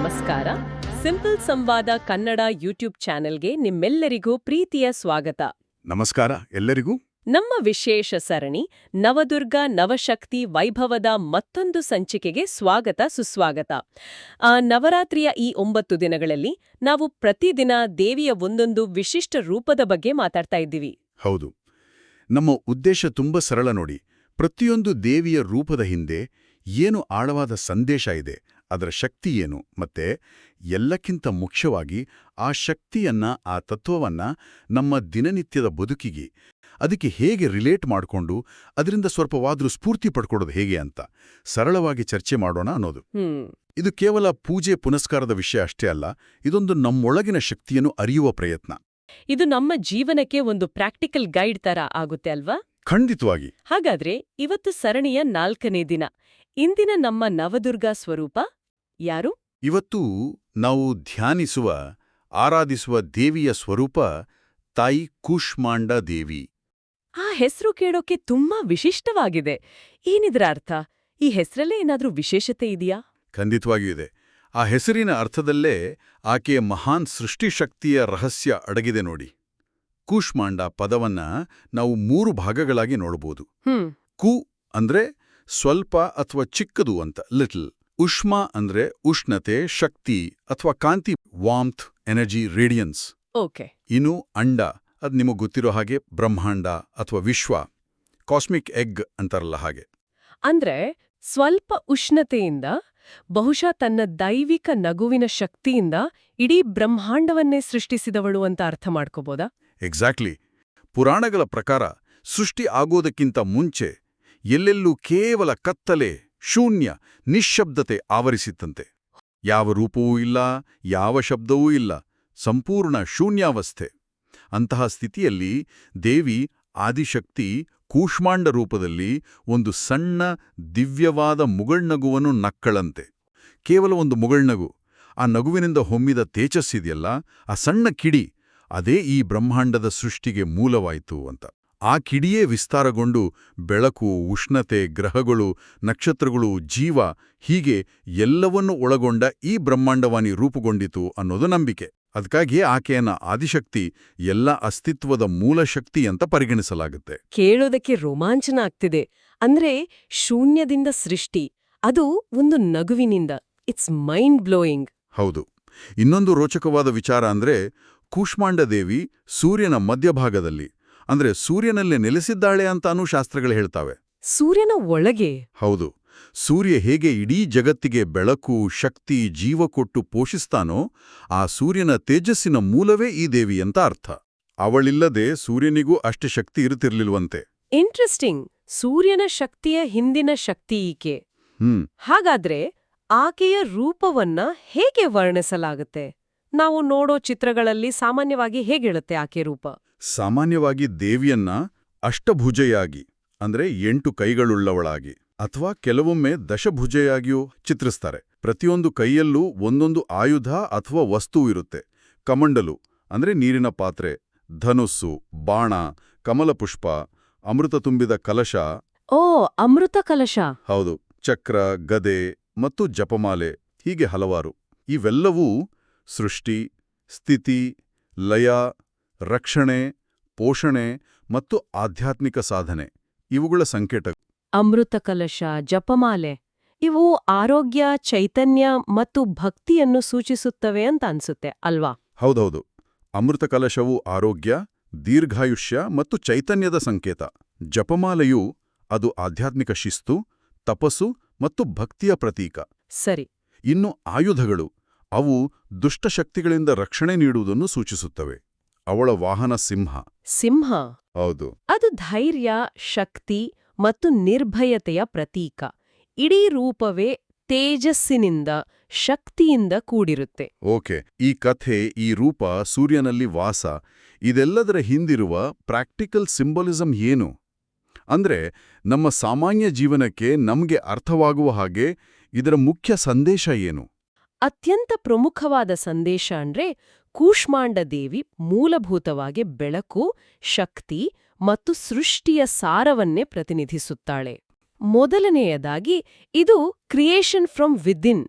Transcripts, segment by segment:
ನಮಸ್ಕಾರ. ಸಿಂಪಲ್ ಸಂವಾದ ಕನ್ನಡ ಯೂಟ್ಯೂಬ್ ಚಾನೆಲ್ಗೆ ನಿಮ್ಮೆಲ್ಲರಿಗೂ ಪ್ರೀತಿಯ ಸ್ವಾಗತ. ನಮಸ್ಕಾರ ಎಲ್ಲರಿಗೂ. ನಮ್ಮ ವಿಶೇಷ ಸರಣಿ ನವದುರ್ಗ ನವಶಕ್ತಿ ವೈಭವದ ಮತ್ತೊಂದು ಸಂಚಿಕೆಗೆ ಸ್ವಾಗತ ಸುಸ್ವಾಗತ. ನವರಾತ್ರಿಯ ಈ 9 ದಿನಗಳಲ್ಲಿ ನಾವು ಪ್ರತಿದಿನ ದೇವಿಯ ಒಂದೊಂದು ವಿಶಿಷ್ಟ ರೂಪದ ಬಗ್ಗೆ ಮಾತಾಡ್ತಾ ಇದ್ದೀವಿ. ಹೌದು, ನಮ್ಮ ಉದ್ದೇಶ ತುಂಬ ಸರಳ ನೋಡಿ. ಪ್ರತಿಯೊಂದು ದೇವಿಯ ರೂಪದ ಹಿಂದೆ ಏನು ಆಳವಾದ ಸಂದೇಶ ಇದೆ, ಅದರ ಶಕ್ತಿ ಏನು, ಮತ್ತೆ ಎಲ್ಲಕ್ಕಿಂತ ಮುಖ್ಯವಾಗಿ ಆ ಶಕ್ತಿಯನ್ನ, ಆ ತತ್ವವನ್ನ ನಮ್ಮ ದಿನನಿತ್ಯದ ಬದುಕಿಗೆ ಅದಕ್ಕೆ ಹೇಗೆ ರಿಲೇಟ್ ಮಾಡಿಕೊಂಡು ಅದರಿಂದ ಸ್ವಲ್ಪವಾದ್ರೂ ಸ್ಫೂರ್ತಿ ಪಡ್ಕೊಡೋದು ಹೇಗೆ ಅಂತ ಸರಳವಾಗಿ ಚರ್ಚೆ ಮಾಡೋಣ ಅನ್ನೋದು. ಇದು ಕೇವಲ ಪೂಜೆ ಪುನಸ್ಕಾರದ ವಿಷಯ ಅಷ್ಟೇ ಅಲ್ಲ, ಇದೊಂದು ನಮ್ಮೊಳಗಿನ ಶಕ್ತಿಯನ್ನು ಅರಿಯುವ ಪ್ರಯತ್ನ. ಇದು ನಮ್ಮ ಜೀವನಕ್ಕೆ ಒಂದು ಪ್ರಾಕ್ಟಿಕಲ್ ಗೈಡ್ ತರ ಆಗುತ್ತೆ ಅಲ್ವಾ? ಖಂಡಿತವಾಗಿ. ಹಾಗಾದ್ರೆ ಇವತ್ತು ಸರಣಿಯ 4ನೇ ದಿನ. ಇಂದಿನ ನಮ್ಮ ನವದುರ್ಗಾ ಸ್ವರೂಪ ಯಾರು? ಇವತ್ತು ನಾವು ಧ್ಯಾನಿಸುವ, ಆರಾಧಿಸುವ ದೇವಿಯ ಸ್ವರೂಪ ತಾಯಿ ಕೂಷ್ಮಾಂಡ ದೇವಿ. ಆ ಹೆಸರು ಕೇಳೋಕೆ ತುಂಬಾ ವಿಶಿಷ್ಟವಾಗಿದೆ. ಏನಿದ್ರ ಅರ್ಥ? ಈ ಹೆಸರಲ್ಲೇ ಏನಾದ್ರೂ ವಿಶೇಷತೆ ಇದೆಯಾ? ಖಂಡಿತವಾಗಿಯೂ ಇದೆ. ಆ ಹೆಸರಿನ ಅರ್ಥದಲ್ಲೇ ಆಕೆಯ ಮಹಾನ್ ಸೃಷ್ಟಿಶಕ್ತಿಯ ರಹಸ್ಯ ಅಡಗಿದೆ ನೋಡಿ. ಕೂಷ್ಮಾಂಡ ಪದವನ್ನ ನಾವು 3 ಭಾಗಗಳಾಗಿ ನೋಡಬಹುದು. ಕು ಅಂದ್ರೆ ಸ್ವಲ್ಪ ಅಥವಾ ಚಿಕ್ಕದು ಅಂತ, ಲಿಟಲ್. ಉಷ್ಮಾ ಅಂದ್ರೆ ಉಷ್ಣತೆ, ಶಕ್ತಿ ಅಥವಾ ಕಾಂತಿ, ವಾಮ್ತ್, ಎನರ್ಜಿ, ರೇಡಿಯನ್ಸ್. ಓಕೆ. ಇನ್ನು ಅಂಡ, ಅದು ನಿಮಗೆ ಗೊತ್ತಿರೋ ಹಾಗೆ ಬ್ರಹ್ಮಾಂಡ ಅಥವಾ ವಿಶ್ವ, ಕಾಸ್ಮಿಕ್ ಎಗ್ ಅಂತಾರಲ್ಲ ಹಾಗೆ. ಅಂದ್ರೆ ಸ್ವಲ್ಪ ಉಷ್ಣತೆಯಿಂದ, ಬಹುಶಃ ತನ್ನ ದೈವಿಕ ನಗುವಿನ ಶಕ್ತಿಯಿಂದ ಇಡೀ ಬ್ರಹ್ಮಾಂಡವನ್ನೇ ಸೃಷ್ಟಿಸಿದವಳು ಅಂತ ಅರ್ಥ ಮಾಡ್ಕೋಬೋದಾ? ಎಕ್ಸಾಕ್ಟ್ಲಿ. ಪುರಾಣಗಳ ಪ್ರಕಾರ ಸೃಷ್ಟಿ ಆಗೋದಕ್ಕಿಂತ ಮುಂಚೆ ಎಲ್ಲೆಲ್ಲೂ ಕೇವಲ ಕತ್ತಲೆ, ಶೂನ್ಯ, ನಿಶ್ಶಬ್ದತೆ ಆವರಿಸಿತ್ತಂತೆ. ಯಾವ ರೂಪವೂ ಇಲ್ಲ, ಯಾವ ಶಬ್ದವೂ ಇಲ್ಲ, ಸಂಪೂರ್ಣ ಶೂನ್ಯಾವಸ್ಥೆ. ಅಂತಹ ಸ್ಥಿತಿಯಲ್ಲಿ ದೇವಿ ಆದಿಶಕ್ತಿ ಕೂಷ್ಮಾಂಡ ರೂಪದಲ್ಲಿ ಒಂದು ಸಣ್ಣ ದಿವ್ಯವಾದ ಮುಗಳ್ನಗುವನ್ನು ನಕ್ಕಳಂತೆ. ಕೇವಲ ಒಂದು ಮುಗಳ್ನಗು, ಆ ನಗುವಿನಿಂದ ಹೊಮ್ಮಿದ ತೇಜಸ್ಸಿದೆಯಲ್ಲ, ಆ ಸಣ್ಣ ಕಿಡಿ, ಅದೇ ಈ ಬ್ರಹ್ಮಾಂಡದ ಸೃಷ್ಟಿಗೆ ಮೂಲವಾಯಿತು ಅಂತ. ಆ ಕಿಡಿಯೇ ವಿಸ್ತಾರಗೊಂಡು ಬೆಳಕು, ಉಷ್ಣತೆ, ಗ್ರಹಗಳು, ನಕ್ಷತ್ರಗಳು, ಜೀವ, ಹೀಗೆ ಎಲ್ಲವನ್ನೂ ಒಳಗೊಂಡ ಈ ಬ್ರಹ್ಮಾಂಡವಾನಿ ರೂಪುಗೊಂಡಿತು ಅನ್ನೋದು ನಂಬಿಕೆ. ಅದಕ್ಕಾಗಿಯೇ ಆಕೆಯನ್ನ ಆದಿಶಕ್ತಿ, ಎಲ್ಲ ಅಸ್ತಿತ್ವದ ಮೂಲಶಕ್ತಿ ಅಂತ ಪರಿಗಣಿಸಲಾಗುತ್ತೆ. ಕೇಳೋದಕ್ಕೆ ರೋಮಾಂಚನ ಆಗ್ತಿದೆ. ಅಂದ್ರೆ ಶೂನ್ಯದಿಂದ ಸೃಷ್ಟಿ, ಅದು ಒಂದು ನಗುವಿನಿಂದ. It's mind blowing. ಹೌದು. ಇನ್ನೊಂದು ರೋಚಕವಾದ ವಿಚಾರ ಅಂದ್ರೆ ಕೂಷ್ಮಾಂಡ ದೇವಿ ಸೂರ್ಯನ ಮಧ್ಯಭಾಗದಲ್ಲಿ, ಅಂದ್ರೆ ಸೂರ್ಯನಲ್ಲೇ ನೆಲೆಸಿದ್ದಾಳೆ ಅಂತಾನೂ ಶಾಸ್ತ್ರಗಳು ಹೇಳ್ತಾವೆ. ಸೂರ್ಯನ ಒಳಗೆ? ಹೌದು. ಸೂರ್ಯ ಹೇಗೆ ಇಡೀ ಜಗತ್ತಿಗೆ ಬೆಳಕು, ಶಕ್ತಿ, ಜೀವ ಕೊಟ್ಟು ಪೋಷಿಸ್ತಾನೋ, ಆ ಸೂರ್ಯನ ತೇಜಸ್ಸಿನ ಮೂಲವೇ ಈ ದೇವಿ ಅಂತ ಅರ್ಥ. ಅವಳಿಲ್ಲದೆ ಸೂರ್ಯನಿಗೂ ಅಷ್ಟು ಶಕ್ತಿ ಇರುತ್ತಿರ್ಲಿಲ್ವಂತೆ. ಇಂಟ್ರೆಸ್ಟಿಂಗ್. ಸೂರ್ಯನ ಶಕ್ತಿಯ ಹಿಂದಿನ ಶಕ್ತಿ ಈಕೆ. ಹಾಗಾದ್ರೆ ಆಕೆಯ ರೂಪವನ್ನ ಹೇಗೆ ವರ್ಣಿಸಲಾಗುತ್ತೆ? ನಾವು ನೋಡೋ ಚಿತ್ರಗಳಲ್ಲಿ ಸಾಮಾನ್ಯವಾಗಿ ಹೇಗಿರುತ್ತೆ ಆಕೆ ರೂಪ? ಸಾಮಾನ್ಯವಾಗಿ ದೇವಿಯನ್ನ ಅಷ್ಟಭುಜೆಯಾಗಿ, ಅಂದ್ರೆ 8 ಕೈಗಳುಳ್ಳವಳಾಗಿ, ಅಥವಾ ಕೆಲವೊಮ್ಮೆ ದಶಭುಜೆಯಾಗಿಯೂ ಚಿತ್ರಿಸ್ತಾರೆ. ಪ್ರತಿಯೊಂದು ಕೈಯಲ್ಲೂ ಒಂದೊಂದು ಆಯುಧ ಅಥವಾ ವಸ್ತು ಇರುತ್ತೆ. ಕಮಂಡಲು ಅಂದ್ರೆ ನೀರಿನ ಪಾತ್ರೆ, ಧನುಸ್ಸು, ಬಾಣ, ಕಮಲಪುಷ್ಪ, ಅಮೃತ ತುಂಬಿದ ಕಲಶ. ಓ, ಅಮೃತ ಕಲಶ. ಹೌದು. ಚಕ್ರ, ಗದೆ ಮತ್ತು ಜಪಮಾಲೆ, ಹೀಗೆ ಹಲವಾರು. ಇವೆಲ್ಲವೂ ಸೃಷ್ಟಿ, ಸ್ಥಿತಿ, ಲಯ, ರಕ್ಷಣೆ, ಪೋಷಣೆ ಮತ್ತು ಆಧ್ಯಾತ್ಮಿಕ ಸಾಧನೆ, ಇವುಗಳ ಸಂಕೇತ. ಅಮೃತ ಕಲಶ, ಜಪಮಾಲೆ, ಇವು ಆರೋಗ್ಯ, ಚೈತನ್ಯ ಮತ್ತು ಭಕ್ತಿಯನ್ನು ಸೂಚಿಸುತ್ತವೆ ಅಂತ ಅನ್ಸುತ್ತೆ ಅಲ್ವಾ? ಹೌದೌದು. ಅಮೃತ ಕಲಶವು ಆರೋಗ್ಯ, ದೀರ್ಘಾಯುಷ್ಯ ಮತ್ತು ಚೈತನ್ಯದ ಸಂಕೇತ. ಜಪಮಾಲೆಯು ಅದು ಆಧ್ಯಾತ್ಮಿಕ ಶಿಸ್ತು, ತಪಸ್ಸು ಮತ್ತು ಭಕ್ತಿಯ ಪ್ರತೀಕ. ಸರಿ. ಇನ್ನು ಆಯುಧಗಳು, ಅವು ದುಷ್ಟಶಕ್ತಿಗಳಿಂದ ರಕ್ಷಣೆ ನೀಡುವುದನ್ನು ಸೂಚಿಸುತ್ತವೆ. ಅವಳ ವಾಹನ ಸಿಂಹ. ಸಿಂಹ? ಹೌದು. ಅದು ಧೈರ್ಯ, ಶಕ್ತಿ ಮತ್ತು ನಿರ್ಭಯತೆಯ ಪ್ರತೀಕ. ಇಡೀ ರೂಪವೇ ತೇಜಸ್ಸಿನಿಂದ, ಶಕ್ತಿಯಿಂದ ಕೂಡಿರುತ್ತೆ. ಓಕೆ. ಈ ಕಥೆ, ಈ ರೂಪ, ಸೂರ್ಯನಲ್ಲಿ ವಾಸ, ಇದೆಲ್ಲದರ ಹಿಂದಿರುವ ಪ್ರಾಕ್ಟಿಕಲ್ ಸಿಂಬಲಿಸಂ ಏನು? ಅಂದ್ರೆ ನಮ್ಮ ಸಾಮಾನ್ಯ ಜೀವನಕ್ಕೆ ನಮ್ಗೆ ಅರ್ಥವಾಗುವ ಹಾಗೆ ಇದರ ಮುಖ್ಯ ಸಂದೇಶ ಏನು? ಅತ್ಯಂತ ಪ್ರಮುಖವಾದ ಸಂದೇಶ ಅಂದ್ರೆ ಕೂಷ್ಮಾಂಡ ದೇವಿ ಮೂಲಭೂತವಾಗಿ ಬೆಳಕು, ಶಕ್ತಿ ಮತ್ತು ಸೃಷ್ಟಿಯ ಸಾರವನ್ನೇ ಪ್ರತಿನಿಧಿಸುತ್ತಾಳೆ. ಮೊದಲನೆಯದಾಗಿ ಇದು ಕ್ರಿಯೇಷನ್ ಫ್ರಮ್ ವಿದಿನ್,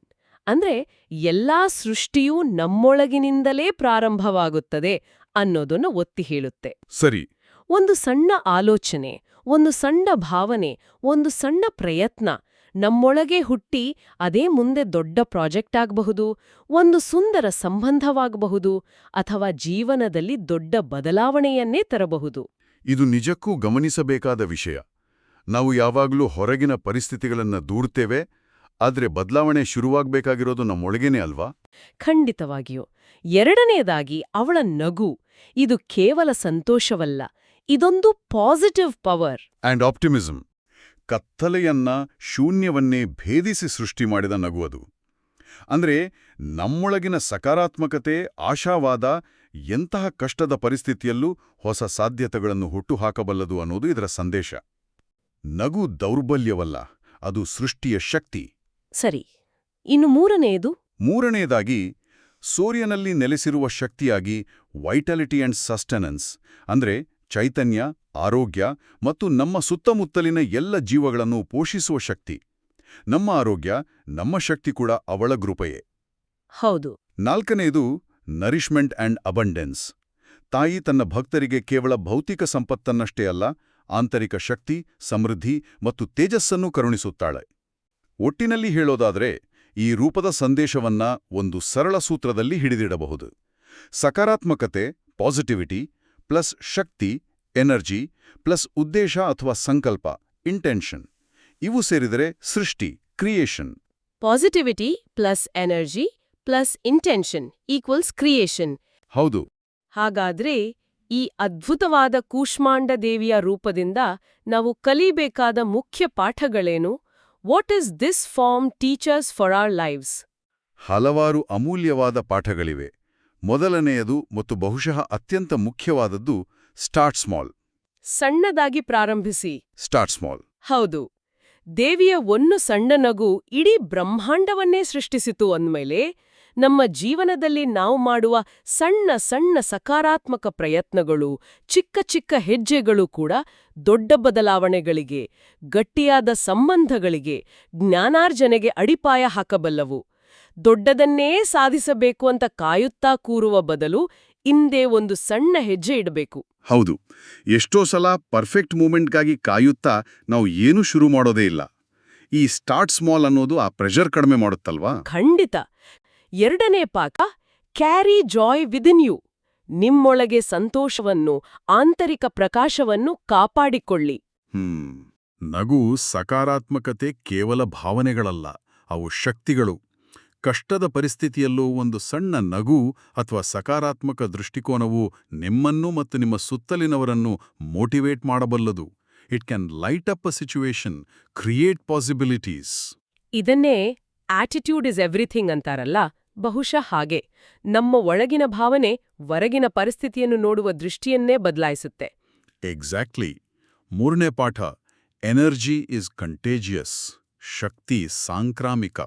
ಅಂದ್ರೆ ಎಲ್ಲಾ ಸೃಷ್ಟಿಯೂ ನಮ್ಮೊಳಗಿನಿಂದಲೇ ಪ್ರಾರಂಭವಾಗುತ್ತದೆ ಅನ್ನೋದನ್ನು ಒತ್ತಿ ಹೇಳುತ್ತೆ. ಸರಿ. ಒಂದು ಸಣ್ಣ ಆಲೋಚನೆ, ಒಂದು ಸಣ್ಣ ಭಾವನೆ, ಒಂದು ಸಣ್ಣ ಪ್ರಯತ್ನ ನಮ್ಮೊಳಗೆ ಹುಟ್ಟಿ ಅದೇ ಮುಂದೆ ದೊಡ್ಡ ಪ್ರಾಜೆಕ್ಟ್ ಆಗಬಹುದು, ಒಂದು ಸುಂದರ ಸಂಬಂಧವಾಗಬಹುದು, ಅಥವಾ ಜೀವನದಲ್ಲಿ ದೊಡ್ಡ ಬದಲಾವಣೆಯನ್ನೇ ತರಬಹುದು. ಇದು ನಿಜಕ್ಕೂ ಗಮನಿಸಬೇಕಾದ ವಿಷಯ. ನಾವು ಯಾವಾಗಲೂ ಹೊರಗಿನ ಪರಿಸ್ಥಿತಿಗಳನ್ನ ದೂರ್ತೇವೆ, ಆದ್ರೆ ಬದಲಾವಣೆ ಶುರುವಾಗಬೇಕಾಗಿರೋದು ನಮ್ಮೊಳಗೇನೆ ಅಲ್ವಾ? ಖಂಡಿತವಾಗಿಯೂ. ಎರಡನೇದಾಗಿ ಅವಳ ನಗು. ಇದು ಕೇವಲ ಸಂತೋಷವಲ್ಲ, ಇದೊಂದು ಪಾಸಿಟಿವ್ ಪವರ್. And optimism. ಕತ್ತಲೆಯನ್ನ, ಶೂನ್ಯವನ್ನೇ ಭೇದಿಸಿ ಸೃಷ್ಟಿ ಮಾಡಿದ ನಗು ಅದು. ಅಂದ್ರೆ ನಮ್ಮೊಳಗಿನ ಸಕಾರಾತ್ಮಕತೆ, ಆಶಾವಾದ ಎಂತಹ ಕಷ್ಟದ ಪರಿಸ್ಥಿತಿಯಲ್ಲೂ ಹೊಸ ಸಾಧ್ಯತೆಗಳನ್ನು ಹುಟ್ಟುಹಾಕಬಲ್ಲದು ಅನ್ನೋದು ಇದರ ಸಂದೇಶ. ನಗು ದೌರ್ಬಲ್ಯವಲ್ಲ, ಅದು ಸೃಷ್ಟಿಯ ಶಕ್ತಿ. ಸರಿ. ಇನ್ನು ಮೂರನೆಯದಾಗಿ ಸೂರ್ಯನಲ್ಲಿ ನೆಲೆಸಿರುವ ಶಕ್ತಿಯಾಗಿ ವೈಟಾಲಿಟಿ ಅಂಡ್ ಸಸ್ಟೆನೆನ್ಸ್, ಅಂದ್ರೆ ಚೈತನ್ಯ, ಆರೋಗ್ಯ ಮತ್ತು ನಮ್ಮ ಸುತ್ತಮುತ್ತಲಿನ ಎಲ್ಲ ಜೀವಗಳನ್ನು ಪೋಷಿಸುವ ಶಕ್ತಿ. ನಮ್ಮ ಆರೋಗ್ಯ, ನಮ್ಮ ಶಕ್ತಿ ಕೂಡ ಅವಳ ಕೃಪೆಯೇ. ಹೌದು. ನಾಲ್ಕನೆಯದು ನರಿಷ್ಮೆಂಟ್ ಅಂಡ್ ಅಬಂಡೆನ್ಸ್. ತಾಯಿ ತನ್ನ ಭಕ್ತರಿಗೆ ಕೇವಲ ಭೌತಿಕ ಸಂಪತ್ತನ್ನಷ್ಟೇ ಅಲ್ಲ, ಆಂತರಿಕ ಶಕ್ತಿ, ಸಮೃದ್ಧಿ ಮತ್ತು ತೇಜಸ್ಸನ್ನು ಕರುಣಿಸುತ್ತಾಳೆ. ಒಟ್ಟಿನಲ್ಲಿ ಹೇಳೋದಾದ್ರೆ ಈ ರೂಪದ ಸಂದೇಶವನ್ನ ಒಂದು ಸರಳ ಸೂತ್ರದಲ್ಲಿ ಹಿಡಿದಿಡಬಹುದು. ಸಕಾರಾತ್ಮಕತೆ, ಪಾಸಿಟಿವಿಟಿ, ಪ್ಲಸ್ ಶಕ್ತಿ, ಎನರ್ಜಿ, ಪ್ಲಸ್ ಉದ್ದೇಶ ಅಥವಾ ಸಂಕಲ್ಪ, ಇಂಟೆನ್ಷನ್. ಇವು ಸೇರಿದರೆ ಸೃಷ್ಟಿ, creation. Positivity plus energy plus intention equals creation. ಹೌದು. ಹಾಗಾದ್ರೆ ಈ ಅದ್ಭುತವಾದ ಕೂಷ್ಮಾಂಡ ದೇವಿಯ ರೂಪದಿಂದ ನಾವು ಕಲಿಬೇಕಾದ ಮುಖ್ಯ ಪಾಠಗಳೇನು? What is this form teachers for our lives? ಹಲವಾರು ಅಮೂಲ್ಯವಾದ ಪಾಠಗಳಿವೆ. ಮೊದಲನೆಯದು ಮತ್ತು ಬಹುಶಃ ಅತ್ಯಂತ ಮುಖ್ಯವಾದದ್ದು ಸ್ಟಾರ್ಟ್ ಸ್ಮಾಲ್. ಸಣ್ಣದಾಗಿ ಪ್ರಾರಂಭಿಸಿ. Start small. ಹೌದು. ದೇವಿಯ ಒಂದು ಸಣ್ಣ ನಗು ಇಡೀ ಬ್ರಹ್ಮಾಂಡವನ್ನೇ ಸೃಷ್ಟಿಸಿತು ಅಂದ್ಮೇಲೆ ನಮ್ಮ ಜೀವನದಲ್ಲಿ ನಾವು ಮಾಡುವ ಸಣ್ಣ ಸಣ್ಣ ಸಕಾರಾತ್ಮಕ ಪ್ರಯತ್ನಗಳು, ಚಿಕ್ಕ ಚಿಕ್ಕ ಹೆಜ್ಜೆಗಳು ಕೂಡ ದೊಡ್ಡ ಬದಲಾವಣೆಗಳಿಗೆ, ಗಟ್ಟಿಯಾದ ಸಂಬಂಧಗಳಿಗೆ, ಜ್ಞಾನಾರ್ಜನೆಗೆ ಅಡಿಪಾಯ ಹಾಕಬಲ್ಲವು. ದೊಡ್ಡದನ್ನೇ ಸಾಧಿಸಬೇಕು ಅಂತ ಕಾಯುತ್ತಾ ಕೂರುವ ಬದಲು ಇಂದೇ ಒಂದು ಸಣ್ಣ ಹೆಜ್ಜೆ ಇಡಬೇಕು. ಹೌದು. ಎಷ್ಟೋ ಸಲ ಪರ್ಫೆಕ್ಟ್ ಮೂಮೆಂಟ್ಗಾಗಿ ಕಾಯುತ್ತಾ ನಾವು ಏನೂ ಶುರು ಮಾಡೋದೇ ಇಲ್ಲ. ಈ ಸ್ಟಾರ್ಟ್ ಸ್ಮಾಲ್ ಅನ್ನೋದು ಆ ಪ್ರೆಷರ್ ಕಡಿಮೆ ಮಾಡುತ್ತಲ್ವಾ? ಖಂಡಿತ. ಎರಡನೇ ಪಾಠ, ಕ್ಯಾರಿ ಜಾಯ್ ವಿದಿನ್ ಯು. ನಿಮ್ಮೊಳಗೆ ಸಂತೋಷವನ್ನು, ಆಂತರಿಕ ಪ್ರಕಾಶವನ್ನು ಕಾಪಾಡಿಕೊಳ್ಳಿ. ನಗು, ಸಕಾರಾತ್ಮಕತೆ ಕೇವಲ ಭಾವನೆಗಳಲ್ಲ, ಅವು ಶಕ್ತಿಗಳು. ಕಷ್ಟದ ಪರಿಸ್ಥಿತಿಯಲ್ಲೂ ಒಂದು ಸಣ್ಣ ನಗು ಅಥವಾ ಸಕಾರಾತ್ಮಕ ದೃಷ್ಟಿಕೋನವು ನಿಮ್ಮನ್ನು ಮತ್ತು ನಿಮ್ಮ ಸುತ್ತಲಿನವರನ್ನು ಮೋಟಿವೇಟ್ ಮಾಡಬಲ್ಲದು. It can light up a situation, create possibilities. ಇದನ್ನೇ ಆಟಿಟ್ಯೂಡ್ ಇಸ್ ಎವ್ರಿಥಿಂಗ್ ಅಂತಾರಲ್ಲ, ಬಹುಶಃ ಹಾಗೆ. ನಮ್ಮ ಒಳಗಿನ ಭಾವನೆ ಹೊರಗಿನ ಪರಿಸ್ಥಿತಿಯನ್ನು ನೋಡುವ ದೃಷ್ಟಿಯನ್ನೇ ಬದಲಾಯಿಸುತ್ತೆ. ಎಕ್ಸಾಕ್ಟ್ಲಿ. ಮೂರನೇ ಪಾಠ, ಎನರ್ಜಿ ಇಸ್ ಕಂಟೇಜಿಯಸ್. ಶಕ್ತಿ ಸಾಂಕ್ರಾಮಿಕ.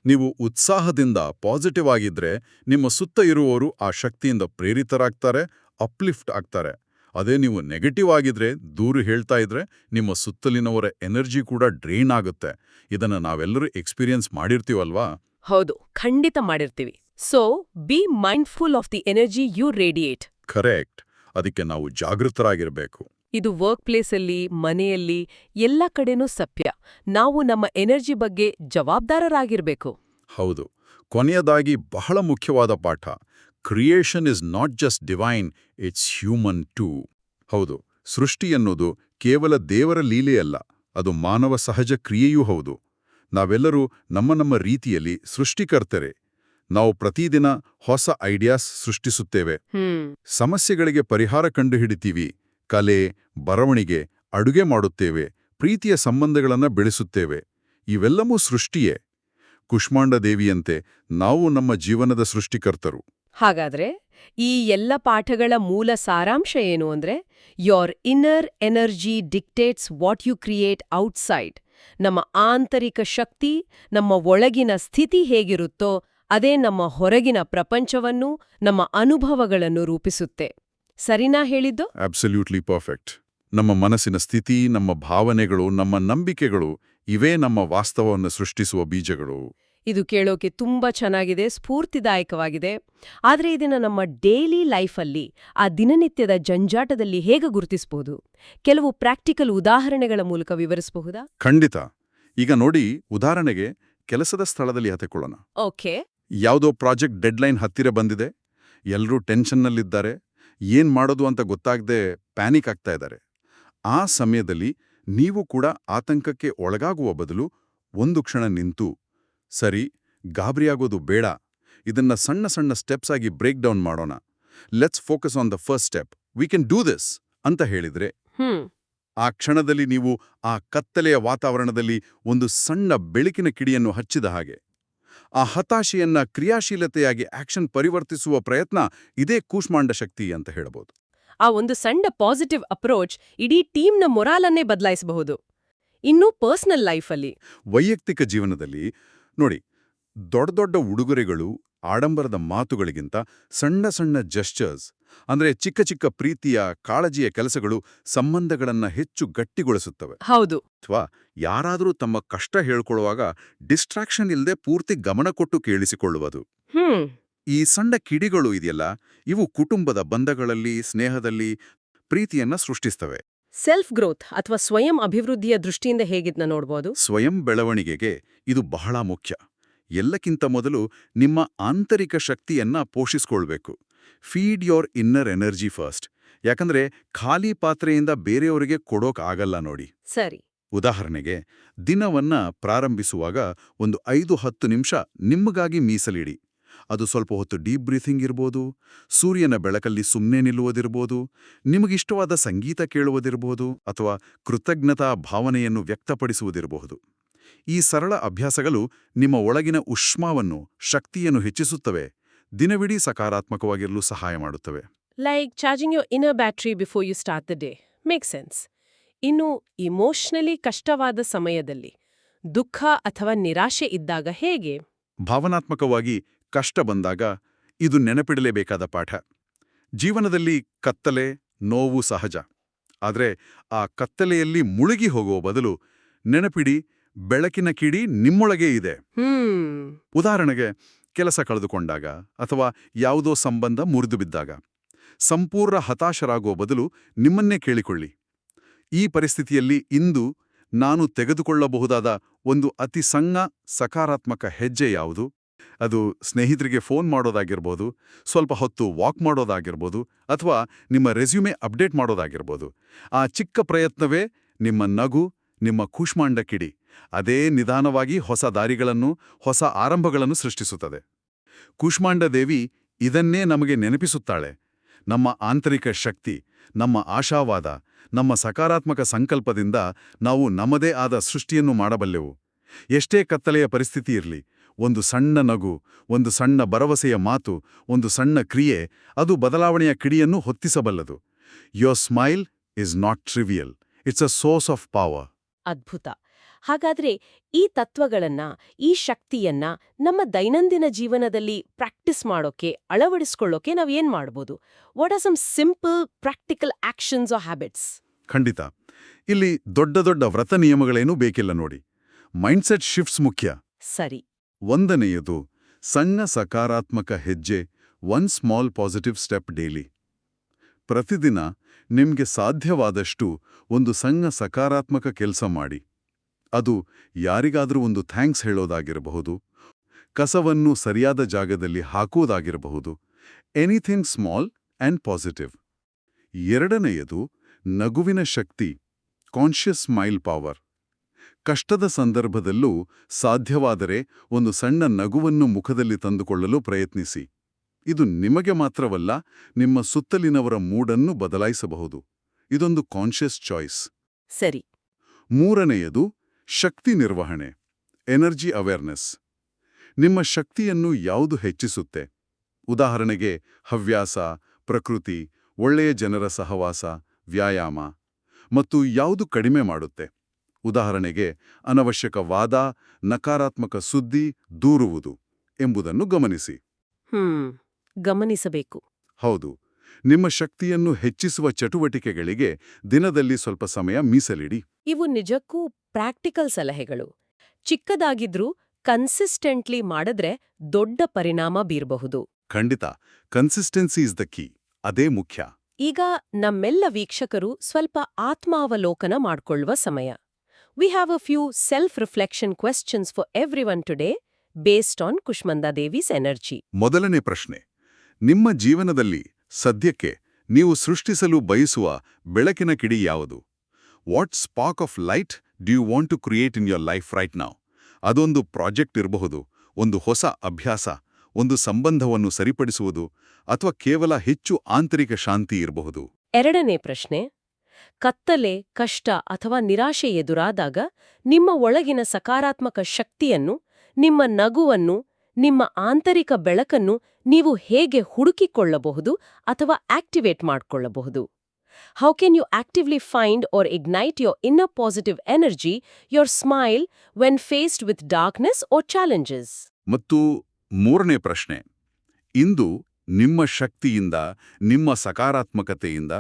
ನೀವು ಉತ್ಸಾಹದಿಂದ ಪಾಸಿಟಿವ್ ಆಗಿದ್ರೆ ನಿಮ್ಮ ಸುತ್ತ ಇರುವವರು ಆ ಶಕ್ತಿಯಿಂದ ಪ್ರೇರಿತರಾಗ್ತಾರೆ, ಅಪ್ಲಿಫ್ಟ್ ಆಗ್ತಾರೆ. ಅದೇ ನೀವು ನೆಗೆಟಿವ್ ಆಗಿದ್ರೆ, ದೂರು ಹೇಳ್ತಾ ಇದ್ರೆ, ನಿಮ್ಮ ಸುತ್ತಲಿನವರ ಎನರ್ಜಿ ಕೂಡ ಡ್ರೈನ್ ಆಗುತ್ತೆ. ಇದನ್ನು ನಾವೆಲ್ಲರೂ ಎಕ್ಸ್ಪೀರಿಯನ್ಸ್ ಮಾಡಿರ್ತೀವಲ್ವಾ? ಹೌದು, ಖಂಡಿತ ಮಾಡಿರ್ತೀವಿ. So be mindful of the energy you radiate. Correct. ಅದಕ್ಕೆ ನಾವು ಜಾಗೃತರಾಗಿರಬೇಕು. ಇದು ವರ್ಕ್ ಪ್ಲೇಸಲ್ಲಿ, ಮನೆಯಲ್ಲಿ, ಎಲ್ಲ ಕಡೆನೂ ಸತ್ಯ. ನಾವು ನಮ್ಮ ಎನರ್ಜಿ ಬಗ್ಗೆ ಜವಾಬ್ದಾರರಾಗಿರ್ಬೇಕು. ಹೌದು. ಕೊನೆಯದಾಗಿ ಬಹಳ ಮುಖ್ಯವಾದ ಪಾಠ, creation is not just divine, it's human two. ಹೌದು, ಸೃಷ್ಟಿ ಎನ್ನುವುದು ಕೇವಲ ದೇವರ ಲೀಲೆಯಲ್ಲ, ಅದು ಮಾನವ ಸಹಜ ಕ್ರಿಯೆಯೂ ಹೌದು. ನಾವೆಲ್ಲರೂ ನಮ್ಮ ರೀತಿಯಲ್ಲಿ ಸೃಷ್ಟಿಕರ್ತರೆ. ನಾವು ಪ್ರತಿದಿನ ಹೊಸ ಐಡಿಯಾಸ್ ಸೃಷ್ಟಿಸುತ್ತೇವೆ, ಸಮಸ್ಯೆಗಳಿಗೆ ಪರಿಹಾರ ಕಂಡುಹಿಡಿತೀವಿ, ಕಲೆ, ಬರವಣಿಗೆ, ಅಡುಗೆ ಮಾಡುತ್ತೇವೆ, ಪ್ರೀತಿಯ ಸಂಬಂಧಗಳನ್ನು ಬೆಳೆಸುತ್ತೇವೆ. ಇವೆಲ್ಲವೂ ಸೃಷ್ಟಿಯೇ. ಕೂಷ್ಮಾಂಡ ದೇವಿಯಂತೆ ನಾವು ನಮ್ಮ ಜೀವನದ ಸೃಷ್ಟಿಕರ್ತರು. ಹಾಗಾದ್ರೆ ಈ ಎಲ್ಲ ಪಾಠಗಳ ಮೂಲ ಸಾರಾಂಶ ಏನು ಅಂದ್ರೆ, your inner energy dictates what you create outside. ನಮ್ಮ ಆಂತರಿಕ ಶಕ್ತಿ, ನಮ್ಮ ಒಳಗಿನ ಸ್ಥಿತಿ ಹೇಗಿರುತ್ತೋ ಅದೇ ನಮ್ಮ ಹೊರಗಿನ ಪ್ರಪಂಚವನ್ನು, ನಮ್ಮ ಅನುಭವಗಳನ್ನು ರೂಪಿಸುತ್ತೆ. ಸರಿನಾ ಹೇಳಿದ್ದು? Absolutely perfect. ನಮ್ಮ ಮನಸ್ಸಿನ ಸ್ಥಿತಿ, ನಮ್ಮ ಭಾವನೆಗಳು, ನಮ್ಮ ನಂಬಿಕೆಗಳು, ಇವೇ ನಮ್ಮ ವಾಸ್ತವವನ್ನು ಸೃಷ್ಟಿಸುವ ಬೀಜಗಳು. ಇದು ಕೇಳೋಕೆ ತುಂಬಾ ಚೆನ್ನಾಗಿದೆ, ಸ್ಫೂರ್ತಿದಾಯಕವಾಗಿದೆ. ಆದ್ರೆ ಇದನ್ನ ನಮ್ಮ ಡೈಲಿ ಲೈಫಲ್ಲಿ, ಆ ದಿನನಿತ್ಯದ ಜಂಜಾಟದಲ್ಲಿ ಹೇಗೆ ಗುರುತಿಸಬಹುದು? ಕೆಲವು ಪ್ರಾಕ್ಟಿಕಲ್ ಉದಾಹರಣೆಗಳ ಮೂಲಕ ವಿವರಿಸಬಹುದಾ? ಖಂಡಿತ. ಈಗ ನೋಡಿ, ಉದಾಹರಣೆಗೆ ಕೆಲಸದ ಸ್ಥಳದಲ್ಲಿ ಹತೆಕೊಳ್ಳೋಣ. ಓಕೆ. ಯಾವುದೋ ಪ್ರಾಜೆಕ್ಟ್ ಡೆಡ್ಲೈನ್ ಹತ್ತಿರ ಬಂದಿದೆ, ಎಲ್ಲರೂ ಟೆನ್ಷನ್ನಲ್ಲಿದ್ದಾರೆ, ಏನ್ ಮಾಡೋದು ಅಂತ ಗೊತ್ತಾಗದೆ ಪ್ಯಾನಿಕ್ ಆಗ್ತಾ ಇದ್ದಾರೆ. ಆ ಸಮಯದಲ್ಲಿ ನೀವು ಕೂಡ ಆತಂಕಕ್ಕೆ ಒಳಗಾಗುವ ಬದಲು ಒಂದು ಕ್ಷಣ ನಿಂತು, ಸರಿ, ಗಾಬರಿಯಾಗೋದು ಬೇಡ, ಇದನ್ನ ಸಣ್ಣ ಸಣ್ಣ ಸ್ಟೆಪ್ಸ್ ಆಗಿ ಬ್ರೇಕ್ ಡೌನ್ ಮಾಡೋಣ, let's focus on the first step, we can do this ಅಂತ ಹೇಳಿದ್ರೆ, ಆ ಕ್ಷಣದಲ್ಲಿ ನೀವು ಆ ಕತ್ತಲೆಯ ವಾತಾವರಣದಲ್ಲಿ ಒಂದು ಸಣ್ಣ ಬೆಳಕಿನ ಕಿಡಿಯನ್ನು ಹಚ್ಚಿದ ಹಾಗೆ. ಆ ಹತಾಶೆಯನ್ನ ಕ್ರಿಯಾಶೀಲತೆಯಾಗಿ ಆಕ್ಷನ್ ಪರಿವರ್ತಿಸುವ ಪ್ರಯತ್ನ ಇದೇ ಕೂಷ್ಮಾಂಡ ಶಕ್ತಿ ಅಂತ ಹೇಳಬಹುದು. ಆ ಒಂದು ಸಣ್ಣ ಪಾಸಿಟಿವ್ ಅಪ್ರೋಚ್ ಇಡೀ ಟೀಮ್ನ ಮೊರಾಲನ್ನೇ ಬದಲಾಯಿಸಬಹುದು. ಇನ್ನು ಪರ್ಸನಲ್ ಲೈಫಲ್ಲಿ, ವೈಯಕ್ತಿಕ ಜೀವನದಲ್ಲಿ ನೋಡಿ, ದೊಡ್ಡ ದೊಡ್ಡ ಉಡುಗೊರೆಗಳು, ಆಡಂಬರದ ಮಾತುಗಳಿಗಿಂತ ಸಣ್ಣ ಸಣ್ಣ ಜೆಸ್ಚರ್ಸ್, ಅಂದ್ರೆ ಚಿಕ್ಕ ಚಿಕ್ಕ ಪ್ರೀತಿಯ, ಕಾಳಜಿಯ ಕೆಲಸಗಳು ಸಂಬಂಧಗಳನ್ನ ಹೆಚ್ಚು ಗಟ್ಟಿಗೊಳಿಸುತ್ತವೆ. ಹೌದು. ಅಥವಾ ಯಾರಾದರೂ ತಮ್ಮ ಕಷ್ಟ ಹೇಳ್ಕೊಳ್ಳುವಾಗ ಡಿಸ್ಟ್ರಾಕ್ಷನ್ ಇಲ್ಲದೆ ಪೂರ್ತಿ ಗಮನ ಕೊಟ್ಟು ಕೇಳಿಸಿಕೊಳ್ಳುವುದು. ಈ ಸಣ್ಣ ಕಿಡಿಗಳು ಇದೆಯಲ್ಲ, ಇವು ಕುಟುಂಬದ ಬಂಧಗಳಲ್ಲಿ, ಸ್ನೇಹದಲ್ಲಿ ಪ್ರೀತಿಯನ್ನ ಸೃಷ್ಟಿಸ್ತವೆ. ಸೆಲ್ಫ್ ಗ್ರೋತ್ ಅಥವಾ ಸ್ವಯಂ ಅಭಿವೃದ್ಧಿಯ ದೃಷ್ಟಿಯಿಂದ ಹೇಗಿದ್ನ ನೋಡ್ಬೋದು? ಸ್ವಯಂ ಬೆಳವಣಿಗೆಗೆ ಇದು ಬಹಳ ಮುಖ್ಯ. ಎಲ್ಲಕ್ಕಿಂತ ಮೊದಲು ನಿಮ್ಮ ಆಂತರಿಕ ಶಕ್ತಿಯನ್ನ ಪೋಷಿಸ್ಕೊಳ್ಬೇಕು. Feed your inner energy first. ಯಾಕಂದ್ರೆ ಖಾಲಿ ಪಾತ್ರೆಯಿಂದ ಬೇರೆಯವರಿಗೆ ಕೊಡೋಕ್ ಆಗಲ್ಲ ನೋಡಿ. ಸರಿ. ಉದಾಹರಣೆಗೆ, ದಿನವನ್ನ ಪ್ರಾರಂಭಿಸುವಾಗ ಒಂದು 5-10 ನಿಮಿಷ ನಿಮಗಾಗಿ ಮೀಸಲಿಡಿ. ಅದು ಸ್ವಲ್ಪ ಹೊತ್ತು ಡೀಪ್ ಬ್ರೀಥಿಂಗ್ ಇರ್ಬೋದು, ಸೂರ್ಯನ ಬೆಳಕಲ್ಲಿ ಸುಮ್ಮನೆ ನಿಲ್ಲುವುದಿರ್ಬೋದು, ನಿಮಗಿಷ್ಟವಾದ ಸಂಗೀತ ಕೇಳುವುದಿರ್ಬೋದು, ಅಥವಾ ಕೃತಜ್ಞತಾ ಭಾವನೆಯನ್ನು ವ್ಯಕ್ತಪಡಿಸುವುದಿರಬಹುದು. ಈ ಸರಳ ಅಭ್ಯಾಸಗಳು ನಿಮ್ಮ ಒಳಗಿನ ಉಷ್ಮಾವನ್ನು, ಶಕ್ತಿಯನ್ನು ಹೆಚ್ಚಿಸುತ್ತವೆ, ದಿನವಿಡೀ ಸಕಾರಾತ್ಮಕವಾಗಿರಲು ಸಹಾಯ ಮಾಡುತ್ತವೆ. Like charging your inner battery before you start the day. Make sense. ಇನ್ನು ಇಮೋಷನಲಿ ಕಷ್ಟವಾದ ಸಮಯದಲ್ಲಿ, ದುಃಖ ಅಥವಾ ನಿರಾಶೆ ಇದ್ದಾಗ ಹೇಗೆ? ಭಾವನಾತ್ಮಕವಾಗಿ ಕಷ್ಟ ಬಂದಾಗ ಇದು ನೆನಪಿಡಲೇಬೇಕಾದ ಪಾಠ. ಜೀವನದಲ್ಲಿ ಕತ್ತಲೆ, ನೋವು ಸಹಜ. ಆದರೆ ಆ ಕತ್ತಲೆಯಲ್ಲಿ ಮುಳುಗಿ ಹೋಗುವ ಬದಲು ನೆನಪಿಡಿ, ಬೆಳಕಿನ ಕಿಡಿ ನಿಮ್ಮೊಳಗೇ ಇದೆ. ಉದಾಹರಣೆಗೆ, ಕೆಲಸ ಕಳೆದುಕೊಂಡಾಗ ಅಥವಾ ಯಾವುದೋ ಸಂಬಂಧ ಮುರಿದು ಬಿದ್ದಾಗ ಸಂಪೂರ್ಣ ಹತಾಶರಾಗುವ ಬದಲು ನಿಮ್ಮನ್ನೇ ಕೇಳಿಕೊಳ್ಳಿ, ಈ ಪರಿಸ್ಥಿತಿಯಲ್ಲಿ ಇಂದು ನಾನು ತೆಗೆದುಕೊಳ್ಳಬಹುದಾದ ಒಂದು ಅತಿ ಸಣ್ಣ ಸಕಾರಾತ್ಮಕ ಹೆಜ್ಜೆ ಯಾವುದು? ಅದು ಸ್ನೇಹಿತರಿಗೆ ಫೋನ್ ಮಾಡೋದಾಗಿರ್ಬೋದು, ಸ್ವಲ್ಪ ಹೊತ್ತು ವಾಕ್ ಮಾಡೋದಾಗಿರ್ಬೋದು, ಅಥವಾ ನಿಮ್ಮ ರೆಸ್ಯೂಮೆ ಅಪ್ಡೇಟ್ ಮಾಡೋದಾಗಿರ್ಬೋದು. ಆ ಚಿಕ್ಕ ಪ್ರಯತ್ನವೇ ನಿಮ್ಮ ನಗು, ನಿಮ್ಮ ಕೂಷ್ಮಾಂಡ ಕಿಡಿ. ಅದೇ ನಿಧಾನವಾಗಿ ಹೊಸ ದಾರಿಗಳನ್ನು, ಹೊಸ ಆರಂಭಗಳನ್ನು ಸೃಷ್ಟಿಸುತ್ತದೆ. ಕೂಷ್ಮಾಂಡ ದೇವಿ ಇದನ್ನೇ ನಮಗೆ ನೆನಪಿಸುತ್ತಾಳೆ. ನಮ್ಮ ಆಂತರಿಕ ಶಕ್ತಿ, ನಮ್ಮ ಆಶಾವಾದ, ನಮ್ಮ ಸಕಾರಾತ್ಮಕ ಸಂಕಲ್ಪದಿಂದ ನಾವು ನಮ್ಮದೇ ಆದ ಸೃಷ್ಟಿಯನ್ನು ಮಾಡಬಲ್ಲೆವು. ಎಷ್ಟೇ ಕತ್ತಲೆಯ ಪರಿಸ್ಥಿತಿ ಇರಲಿ, ಒಂದು ಸಣ್ಣ ನಗು, ಒಂದು ಸಣ್ಣ ಭರವಸೆಯ ಮಾತು, ಒಂದು ಸಣ್ಣ ಕ್ರಿಯೆ, ಅದು ಬದಲಾವಣೆಯ ಕಿಡಿಯನ್ನು ಹೊತ್ತಿಸಬಲ್ಲದು. Your smile is not trivial, it's a source of power. ಅದ್ಭುತ. ಹಾಗಾದ್ರೆ ಈ ತತ್ವಗಳನ್ನ, ಈ ಶಕ್ತಿಯನ್ನ ನಮ್ಮ ದೈನಂದಿನ ಜೀವನದಲ್ಲಿ ಪ್ರಾಕ್ಟೀಸ್ ಮಾಡೋಕೆ, ಅಳವಡಿಸ್ಕೊಳ್ಳೋಕೆ ನಾವೇನ್ ಮಾಡ್ಬೋದು? What are some simple practical actions or habits? ಖಂಡಿತ. ಇಲ್ಲಿ ದೊಡ್ಡ ದೊಡ್ಡ ವ್ರತ ನಿಯಮಗಳೇನೂ ಬೇಕಿಲ್ಲ ನೋಡಿ. ಮೈಂಡ್ಸೆಟ್ ಶಿಫ್ಟ್ಸ್ ಮುಖ್ಯ. ಸರಿ. ಒಂದನೆಯದು, ಸಣ್ಣ ಸಕಾರಾತ್ಮಕ ಹೆಜ್ಜೆ, one small positive step daily. ಪ್ರತಿದಿನ ನಿಮ್ಗೆ ಸಾಧ್ಯವಾದಷ್ಟು ಒಂದು ಸಣ್ಣ ಸಕಾರಾತ್ಮಕ ಕೆಲಸ ಮಾಡಿ. ಅದು ಯಾರಿಗಾದರೂ ಒಂದು ಥ್ಯಾಂಕ್ಸ್ ಹೇಳೋದಾಗಿರಬಹುದು, ಕಸವನ್ನು ಸರಿಯಾದ ಜಾಗದಲ್ಲಿ ಹಾಕುವುದಾಗಿರಬಹುದು. Anything small and positive. ಎರಡನೆಯದು, ನಗುವಿನ ಶಕ್ತಿ, ಕಾನ್ಷಿಯಸ್ ಸ್ಮೈಲ್ ಪವರ್. ಕಷ್ಟದ ಸಂದರ್ಭದಲ್ಲೂ ಸಾಧ್ಯವಾದರೆ ಒಂದು ಸಣ್ಣ ನಗುವನ್ನು ಮುಖದಲ್ಲಿ ತಂದುಕೊಳ್ಳಲು ಪ್ರಯತ್ನಿಸಿ. ಇದು ನಿಮಗೆ ಮಾತ್ರವಲ್ಲ, ನಿಮ್ಮ ಸುತ್ತಲಿನವರ ಮೂಡನ್ನು ಬದಲಾಯಿಸಬಹುದು. ಇದೊಂದು ಕಾನ್ಷಿಯಸ್ ಚಾಯ್ಸ್. ಸರಿ. ಮೂರನೆಯದು, ಶಕ್ತಿ ನಿರ್ವಹಣೆ, ಎನರ್ಜಿ ಅವೇರ್ನೆಸ್. ನಿಮ್ಮ ಶಕ್ತಿಯನ್ನು ಯಾವುದು ಹೆಚ್ಚಿಸುತ್ತೆ? ಉದಾಹರಣೆಗೆ ಹವ್ಯಾಸ, ಪ್ರಕೃತಿ, ಒಳ್ಳೆಯ ಜನರ ಸಹವಾಸ, ವ್ಯಾಯಾಮ. ಮತ್ತು ಯಾವುದು ಕಡಿಮೆ ಮಾಡುತ್ತೆ? ಉದಾಹರಣೆಗೆ ಅನವಶ್ಯಕ ವಾದ, ನಕಾರಾತ್ಮಕ ಸುದ್ದಿ, ದೂರುವುದು ಎಂಬುದನ್ನು ಗಮನಿಸಿ. ಗಮನಿಸಬೇಕು. ಹೌದು. ನಿಮ್ಮ ಶಕ್ತಿಯನ್ನು ಹೆಚ್ಚಿಸುವ ಚಟುವಟಿಕೆಗಳಿಗೆ ದಿನದಲ್ಲಿ ಸ್ವಲ್ಪ ಸಮಯ ಮೀಸಲಿಡಿ. ಇವು ನಿಜಕ್ಕೂ ಪ್ರಾಕ್ಟಿಕಲ್ ಸಲಹೆಗಳು. ಚಿಕ್ಕದಾಗಿದ್ರೂ ಕನ್ಸಿಸ್ಟೆಂಟ್ಲಿ ಮಾಡಿದ್ರೆ ದೊಡ್ಡ ಪರಿಣಾಮ ಬೀರಬಹುದು. ಖಂಡಿತ, ಕನ್ಸಿಸ್ಟೆನ್ಸಿ ಇಸ್ ದ ಕೀ. ಅದೇ ಮುಖ್ಯ. ಈಗ ನಮ್ಮೆಲ್ಲ ವೀಕ್ಷಕರು ಸ್ವಲ್ಪ ಆತ್ಮಾವಲೋಕನ ಮಾಡ್ಕೊಳ್ಳುವ ಸಮಯ. We have a few self reflection questions for everyone today based on Kushmanda Devi's energy. ಮೊದಲನೇ ಪ್ರಶ್ನೆ, ನಿಮ್ಮ ಜೀವನದಲ್ಲಿ ಸದ್ಯಕ್ಕೆ ನೀವು ಸೃಷ್ಟಿಸಲು ಬಯಸುವ ಬೆಳಕಿನ ಕಿಡಿ ಯಾವುದು? What spark of light do you want to create in your life right now? ಅದೊಂದು ಪ್ರಾಜೆಕ್ಟ್ ಇರಬಹುದು, ಒಂದು ಹೊಸ ಅಭ್ಯಾಸ, ಒಂದು ಸಂಬಂಧವನ್ನು ಸರಿಪಡಿಸುವುದು, ಅಥವಾ ಕೇವಲ ಹೆಚ್ಚು ಆಂತರಿಕ ಶಾಂತಿ ಇರಬಹುದು. ಎರಡನೇ ಪ್ರಶ್ನೆ, ಕತ್ತಲೆ, ಕಷ್ಟ ಅಥವಾ ನಿರಾಶೆ ಎದುರಾದಾಗ ನಿಮ್ಮ ಒಳಗಿನ ಸಕಾರಾತ್ಮಕ ಶಕ್ತಿಯನ್ನು, ನಿಮ್ಮ ನಗುವನ್ನು, ನಿಮ್ಮ ಆಂತರಿಕ ಬೆಳಕನ್ನು ನೀವು ಹೇಗೆ ಹುಡುಕಿಕೊಳ್ಳಬಹುದು ಅಥವಾ ಆಕ್ಟಿವೇಟ್ ಮಾಡಿಕೊಳ್ಳಬಹುದು? How can you actively find or ignite your inner positive energy, your smile, when faced with darkness or challenges? ಮತ್ತು ಮೂರನೇ ಪ್ರಶ್ನೆ, ಇಂದು ನಿಮ್ಮ ಶಕ್ತಿಯಿಂದ, ನಿಮ್ಮ ಸಕಾರಾತ್ಮಕತೆಯಿಂದ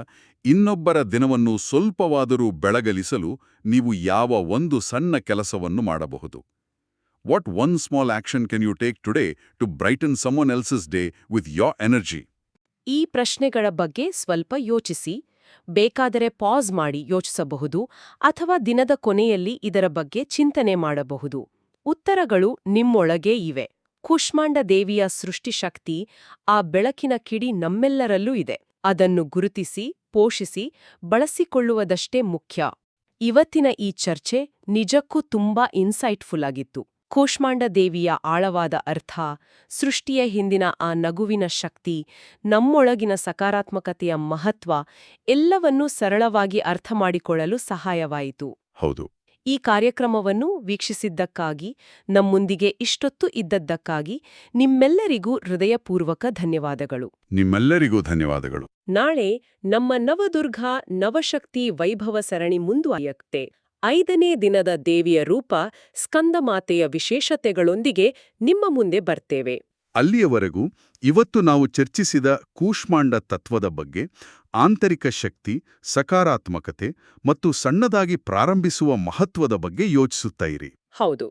ಇನ್ನೊಬ್ಬರ ದಿನವನ್ನು ಸ್ವಲ್ಪವಾದರೂ ಬೆಳಗಲಿಸಲು ನೀವು ಯಾವ ಒಂದು ಸಣ್ಣ ಕೆಲಸವನ್ನು ಮಾಡಬಹುದು? What one small action can you take today to brighten someone else's day with your energy? ಈ ಪ್ರಶ್ನೆಗಳ ಬಗ್ಗೆ ಸ್ವಲ್ಪ ಯೋಚಿಸಿ. ಬೇಕಾದರೆ ಪಾಸ್ ಮಾಡಿ ಯೋಚಿಸಬಹುದು ಅಥವಾ ದಿನದ ಕೊನೆಯಲ್ಲಿ ಇದರ ಬಗ್ಗೆ ಚಿಂತನೆ ಮಾಡಬಹುದು. ಉತ್ತರಗಳು ನಿಮ್ಮೊಳಗೇ ಇವೆ. ಕುಷ್ಮಾಂಡ ದೇವಿಯ ಸೃಷ್ಟಿಶಕ್ತಿ, ಆ ಬೆಳಕಿನ ಕಿಡಿ ನಮ್ಮೆಲ್ಲರಲ್ಲೂ ಇದೆ. ಅದನ್ನು ಗುರುತಿಸಿ, ಪೋಷಿಸಿ, ಬಳಸಿಕೊಳ್ಳುವುದಷ್ಟೇ ಮುಖ್ಯ. ಇವತ್ತಿನ ಈ ಚರ್ಚೆ ನಿಜಕ್ಕೂ ತುಂಬಾ ಇನ್ಸೈಟ್ಫುಲ್ ಆಗಿತ್ತು. ಕೂಷ್ಮಾಂಡ ದೇವಿಯ ಆಳವಾದ ಅರ್ಥ, ಸೃಷ್ಟಿಯ ಹಿಂದಿನ ಆ ನಗುವಿನ ಶಕ್ತಿ, ನಮ್ಮೊಳಗಿನ ಸಕಾರಾತ್ಮಕತೆಯ ಮಹತ್ವ ಎಲ್ಲವನ್ನೂ ಸರಳವಾಗಿ ಅರ್ಥ ಮಾಡಿಕೊಳ್ಳಲು ಸಹಾಯವಾಯಿತು. ಹೌದು. ಈ ಕಾರ್ಯಕ್ರಮವನ್ನು ವೀಕ್ಷಿಸಿದ್ದಕ್ಕಾಗಿ, ನಮ್ಮೊಂದಿಗೆ ಇಷ್ಟೊತ್ತು ಇದ್ದದ್ದಕ್ಕಾಗಿ ನಿಮ್ಮೆಲ್ಲರಿಗೂ ಹೃದಯಪೂರ್ವಕ ಧನ್ಯವಾದಗಳು. ನಿಮ್ಮೆಲ್ಲರಿಗೂ ಧನ್ಯವಾದಗಳು. ನಾಳೆ ನಮ್ಮ ನವದುರ್ಗ ನವಶಕ್ತಿ ವೈಭವ ಸರಣಿ ಮುಂದುವರಿಯುತ್ತೆ. 5ನೇ ದಿನದ ದೇವಿಯ ರೂಪ ಸ್ಕಂದಮಾತೆಯ ವಿಶೇಷತೆಗಳೊಂದಿಗೆ ನಿಮ್ಮ ಮುಂದೆ ಬರ್ತೇವೆ. ಅಲ್ಲಿಯವರೆಗೂ ಇವತ್ತು ನಾವು ಚರ್ಚಿಸಿದ ಕೂಷ್ಮಾಂಡ ತತ್ವದ ಬಗ್ಗೆ, ಆಂತರಿಕ ಶಕ್ತಿ, ಸಕಾರಾತ್ಮಕತೆ ಮತ್ತು ಸಣ್ಣದಾಗಿ ಪ್ರಾರಂಭಿಸುವ ಮಹತ್ವದ ಬಗ್ಗೆ ಯೋಚಿಸುತ್ತಾ ಇರಿ. ಹೌದು.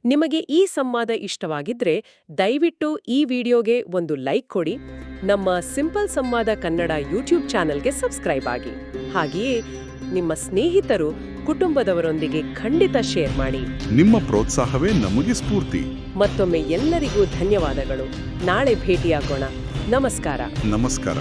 ನಿಮಗೆ ಈ ಸಂವಾದ ಇಷ್ಟವಾಗಿದ್ರೆ ದಯವಿಟ್ಟು ಈ ವಿಡಿಯೋಗೆ ಒಂದು ಲೈಕ್ ಕೊಡಿ. ನಮ್ಮ ಸಿಂಪಲ್ ಸಂವಾದ ಕನ್ನಡ ಯೂಟ್ಯೂಬ್ ಚಾನೆಲ್ಗೆ ಸಬ್ಸ್ಕ್ರೈಬ್ ಆಗಿ. ಹಾಗೆಯೇ ನಿಮ್ಮ ಸ್ನೇಹಿತರು, ಕುಟುಂಬದವರೊಂದಿಗೆ ಖಂಡಿತ ಶೇರ್ ಮಾಡಿ. ನಿಮ್ಮ ಪ್ರೋತ್ಸಾಹವೇ ನಮಗೆ ಸ್ಫೂರ್ತಿ. ಮತ್ತೊಮ್ಮೆ ಎಲ್ಲರಿಗೂ ಧನ್ಯವಾದಗಳು. ನಾಳೆ ಭೇಟಿಯಾಗೋಣ. ನಮಸ್ಕಾರ. ನಮಸ್ಕಾರ.